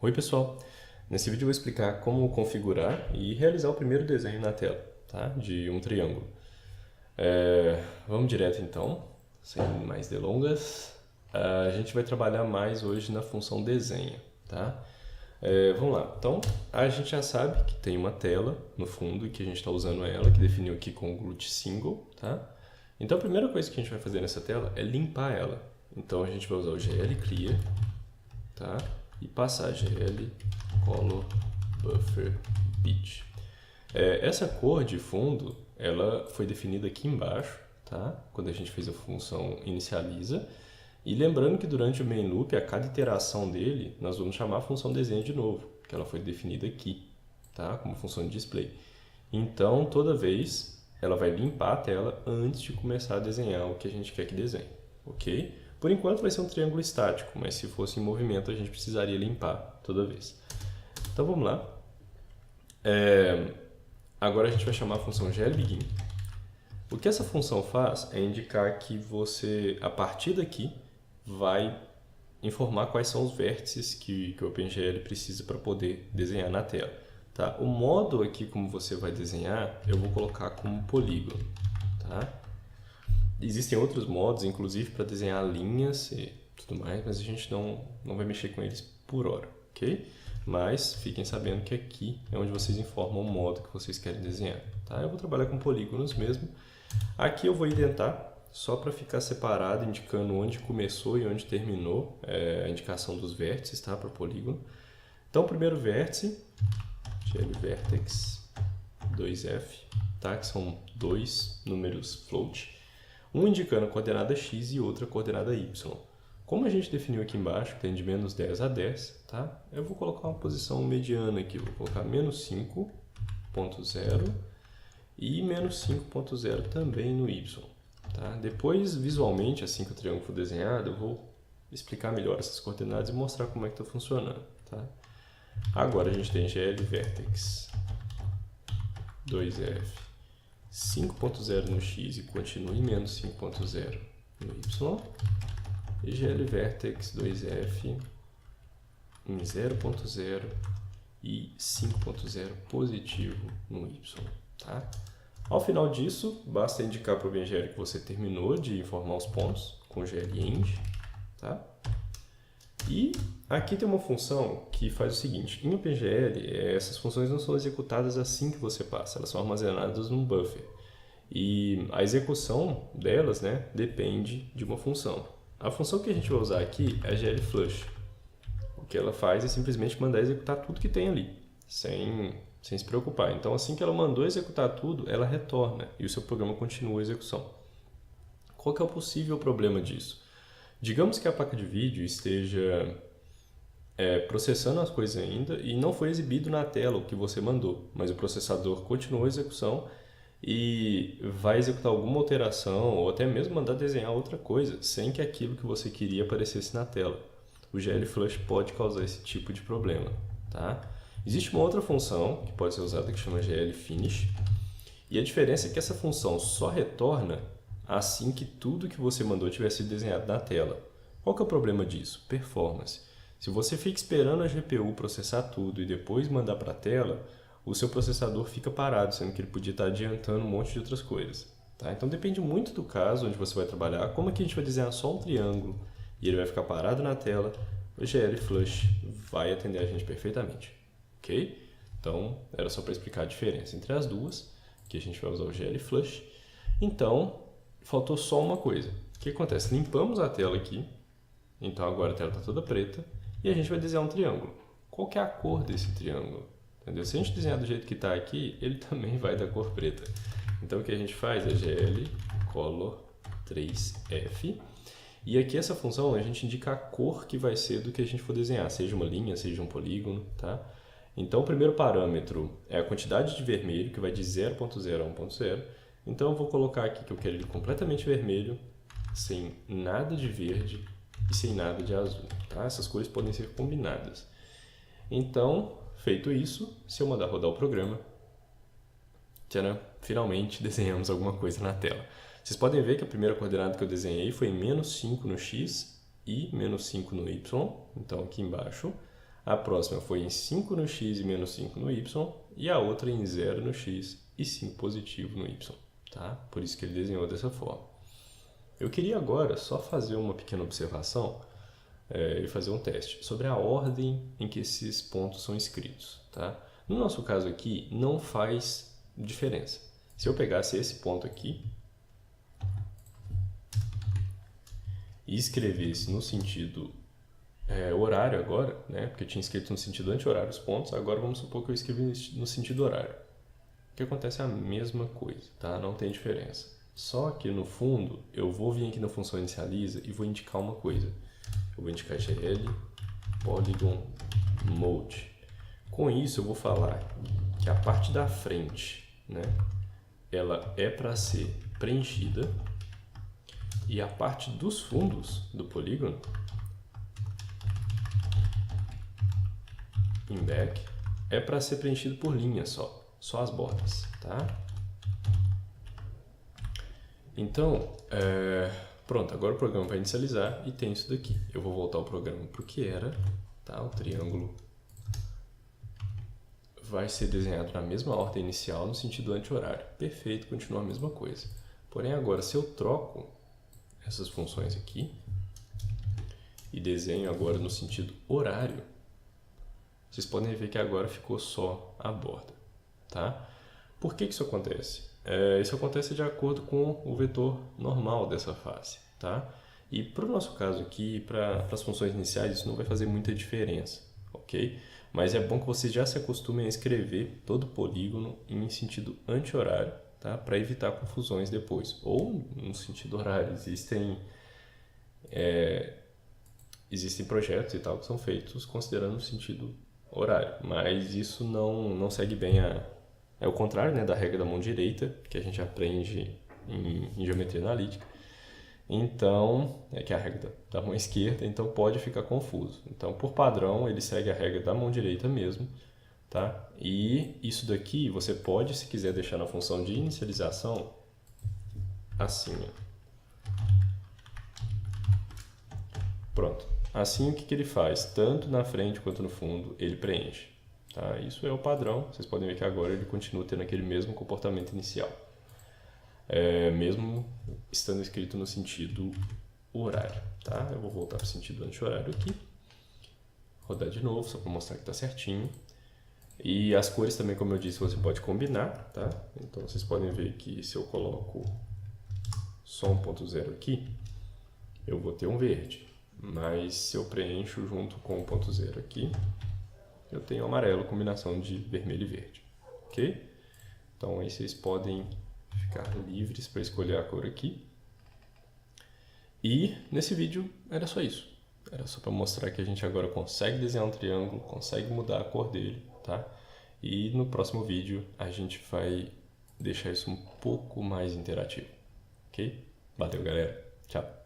Oi pessoal, nesse vídeo eu vou explicar como configurar e realizar o primeiro desenho na tela, tá? De um triângulo. Vamos direto então, sem mais delongas. A gente vai trabalhar mais hoje na função desenho, tá? Vamos lá, então a gente já sabe que tem uma tela no fundo e que a gente está usando ela, que definiu aqui com o glute single, tá? Então a primeira coisa que a gente vai fazer nessa tela é limpar ela. Então a gente vai usar o GL Clear, tá? E passar GL Color Buffer Beach. Essa cor de fundo, ela foi definida aqui embaixo, tá? Quando a gente fez a função inicializa. E lembrando que durante o main loop, a cada iteração dele, nós vamos chamar a função desenho de novo, que ela foi definida aqui, tá? Como função de display. Então, toda vez, ela vai limpar a tela antes de começar a desenhar o que a gente quer que desenhe, ok? Por enquanto vai ser um triângulo estático, mas se fosse em movimento a gente precisaria limpar toda vez. Então vamos lá. Agora a gente vai chamar a função glBegin. O que essa função faz é indicar que você, a partir daqui, vai informar quais são os vértices que o OpenGL precisa para poder desenhar na tela. Tá? O modo aqui como você vai desenhar, eu vou colocar como polígono. Tá? Existem outros modos, inclusive para desenhar linhas e tudo mais, mas a gente não vai mexer com eles por hora, ok? Mas fiquem sabendo que aqui é onde vocês informam o modo que vocês querem desenhar, tá? Eu vou trabalhar com polígonos mesmo. Aqui eu vou indentar, só para ficar separado, indicando onde começou e onde terminou a indicação dos vértices, tá? Para polígono. Então, o primeiro vértice, glVertex 2F, tá? Que são dois números float. Um indicando a coordenada x e outra a coordenada y. Como a gente definiu aqui embaixo, que tem de menos 10 a 10, tá? Eu vou colocar uma posição mediana aqui. Vou colocar menos 5.0 e menos 5.0 também no y. Tá? Depois, visualmente, assim que o triângulo for desenhado, eu vou explicar melhor essas coordenadas e mostrar como é que está funcionando. Tá? Agora a gente tem glVertex 2F 5.0 no x e continua em menos 5.0 no y. E glVertex 2F em 0.0 e 5.0 positivo no y. Tá? Ao final disso, basta indicar para o OpenGL que você terminou de informar os pontos com glEnd. Tá? E aqui tem uma função que faz o seguinte: em OpenGL, essas funções não são executadas assim que você passa, elas são armazenadas num buffer. E a execução delas, né, depende de uma função. A função que a gente vai usar aqui é a glFlush. O que ela faz é simplesmente mandar executar tudo que tem ali, sem se preocupar. Então, assim que ela mandou executar tudo, ela retorna e o seu programa continua a execução. Qual que é o possível problema disso? Digamos que a placa de vídeo esteja processando as coisas ainda e não foi exibido na tela o que você mandou, mas o processador continuou a execução e vai executar alguma alteração ou até mesmo mandar desenhar outra coisa sem que aquilo que você queria aparecesse na tela. O glFlush pode causar esse tipo de problema. Tá? Existe uma outra função que pode ser usada que chama glFinish, e a diferença é que essa função só retorna assim que tudo que você mandou tiver sido desenhado na tela. Qual que é o problema disso? Performance. Se você fica esperando a GPU processar tudo e depois mandar para a tela, o seu processador fica parado, sendo que ele podia estar adiantando um monte de outras coisas. Tá? Então depende muito do caso onde você vai trabalhar. Como aqui a gente vai desenhar só um triângulo e ele vai ficar parado na tela, o glFlush vai atender a gente perfeitamente. Ok? Então era só para explicar a diferença entre as duas, que a gente vai usar o glFlush. Então, faltou só uma coisa. O que acontece? Limpamos a tela aqui, então agora a tela está toda preta, e a gente vai desenhar um triângulo. Qual que é a cor desse triângulo? Entendeu? Se a gente desenhar do jeito que está aqui, ele também vai da cor preta. Então o que a gente faz é GL Color 3F, e aqui essa função a gente indica a cor que vai ser do que a gente for desenhar, seja uma linha, seja um polígono. Tá? Então o primeiro parâmetro é a quantidade de vermelho, que vai de 0.0 a 1.0. Então eu vou colocar aqui que eu quero ele completamente vermelho, sem nada de verde e sem nada de azul. Tá? Essas cores podem ser combinadas. Então, feito isso, se eu mandar rodar o programa, tcharam, finalmente desenhamos alguma coisa na tela. Vocês podem ver que a primeira coordenada que eu desenhei foi menos 5 no x e menos 5 no y, então aqui embaixo. A próxima foi em 5 no x e menos 5 no y, e a outra em 0 no x e 5 positivo no y, tá? Por isso que ele desenhou dessa forma. Eu queria agora só fazer uma pequena observação e fazer um teste sobre a ordem em que esses pontos são escritos, tá? No nosso caso aqui, não faz diferença. Se eu pegasse esse ponto aqui e escrevesse no sentido horário agora, né? Porque eu tinha escrito no sentido anti-horário os pontos, agora vamos supor que eu escrevi no sentido horário. O que acontece é a mesma coisa, tá? Não tem diferença. Só que no fundo, eu vou vir aqui na função inicializa e vou indicar uma coisa. Eu vou indicar GL Polygon Mode. Com isso, eu vou falar que a parte da frente, né? Ela é para ser preenchida e a parte dos fundos do polígono em back é para ser preenchido por linhas só as bordas, tá? Então, pronto, agora o programa vai inicializar e tem isso daqui. Eu vou voltar o programa para o que era, tá? O triângulo vai ser desenhado na mesma ordem inicial no sentido anti-horário. Perfeito, continua a mesma coisa. Porém, agora, se eu troco essas funções aqui e desenho agora no sentido horário, vocês podem ver que agora ficou só a borda, tá? Por que isso acontece? Isso acontece de acordo com o vetor normal dessa face, tá? E para o nosso caso aqui, para as funções iniciais, isso não vai fazer muita diferença, ok? Mas é bom que vocês já se acostumem a escrever todo o polígono em sentido anti-horário, tá? Para evitar confusões depois. Ou no sentido horário, existem projetos e tal que são feitos considerando o sentido horário, mas isso não segue bem é o contrário, né, da regra da mão direita, que a gente aprende em geometria analítica. Então, que é a regra da mão esquerda, então pode ficar confuso. Então, por padrão, ele segue a regra da mão direita mesmo, tá? E isso daqui você pode, se quiser, deixar na função de inicialização assim, ó. Pronto. Assim, o que ele faz? Tanto na frente quanto no fundo, ele preenche. Tá? Isso é o padrão. Vocês podem ver que agora ele continua tendo aquele mesmo comportamento inicial. Mesmo estando escrito no sentido horário. Tá? Eu vou voltar para o sentido anti-horário aqui. Rodar de novo, só para mostrar que está certinho. E as cores também, como eu disse, você pode combinar. Tá? Então, vocês podem ver que se eu coloco só 1.0 aqui, eu vou ter um verde. Mas se eu preencho junto com o 1.0 aqui, eu tenho amarelo, combinação de vermelho e verde, ok? Então aí vocês podem ficar livres para escolher a cor aqui. E nesse vídeo era só isso. Era só para mostrar que a gente agora consegue desenhar um triângulo, consegue mudar a cor dele, tá? E no próximo vídeo a gente vai deixar isso um pouco mais interativo, ok? Valeu, galera. Tchau.